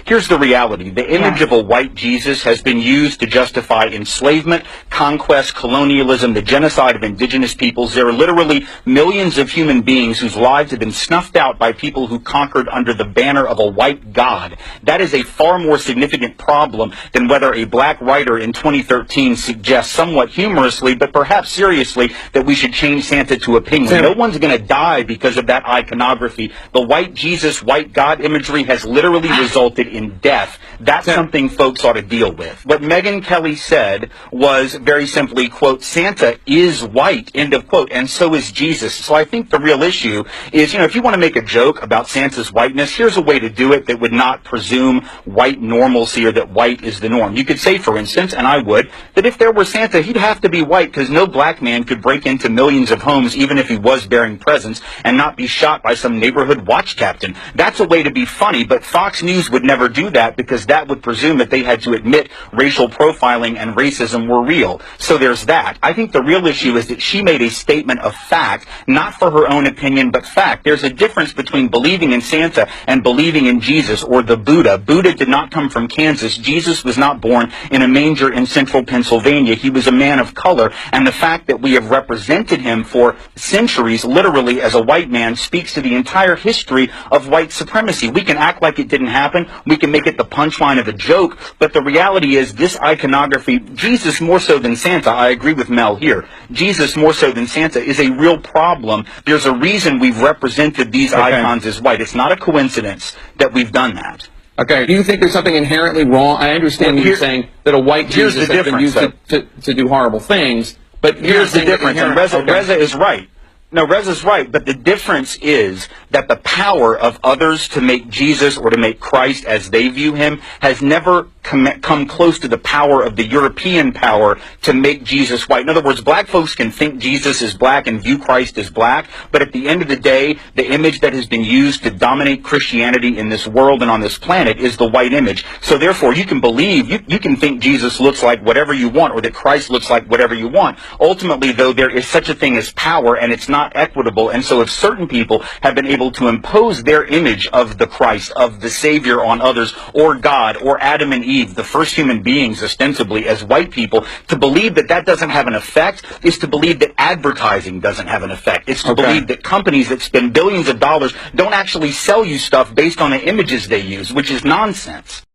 Here's the reality. The image of a white Jesus has been used to justify enslavement, conquest, colonialism, the genocide of indigenous peoples. There are literally millions of human beings whose lives have been snuffed out by people who conquered under the banner of a white god. That is a far more significant problem than whether a black writer in 2013 suggests somewhat humorously, but perhaps seriously, that we should change Santa to a penguin. No one's going to die because of that iconography. The white Jesus, white God imagery has literally resulted in death. That's something folks ought to deal with. What Megyn Kelly said was very simply, quote, Santa is white, end of quote, and so is Jesus. So I think the real issue is, if you want to make a joke about Santa's whiteness, here's a way to do it that would not presume white normalcy or that white is the norm. You could say, for instance, and I would, that if there were Santa, he'd have to be white because no black man could break into millions of homes even if he was bearing presents and not be shot by some neighborhood watch captain. That's a way to be funny, but Fox News would never do that because that would presume that they had to admit racial profiling and racism were real. So there's that. I think the real issue is that she made a statement of fact, not for her own opinion, but fact. There's a difference between believing in Santa and believing in Jesus or the Buddha. Buddha did not come from Kansas. Jesus was not born in a manger in central Pennsylvania. He was a man of color, and the fact that we have represented him for centuries, literally as a white man, speaks to the entire history of white supremacy. We can act like it didn't happen. We can make it the punchline of a joke, but the reality is this iconography, Jesus more so than Santa, I agree with Mel here, Jesus more so than Santa is a real problem. There's a reason we've represented these icons as white. It's not a coincidence that we've done that. Okay. Do you think there's something inherently wrong? I understand you're saying that a white Jesus has been used to do horrible things, but here's the difference, and Reza is right. No, Reza's right, but the difference is that the power of others to make Jesus or to make Christ as they view him has never come close to the power of the European power to make Jesus white. In other words, black folks can think Jesus is black and view Christ as black, but at the end of the day, the image that has been used to dominate Christianity in this world and on this planet is the white image. So therefore, you can believe, you can think Jesus looks like whatever you want or that Christ looks like whatever you want. Ultimately, though, there is such a thing as power, and it's not equitable. And so if certain people have been able to impose their image of the Christ, of the Savior on others, or God, or Adam and Eve, the first human beings ostensibly as white people, to believe that that doesn't have an effect is to believe that advertising doesn't have an effect. It's to believe that companies that spend billions of dollars don't actually sell you stuff based on the images they use, which is nonsense.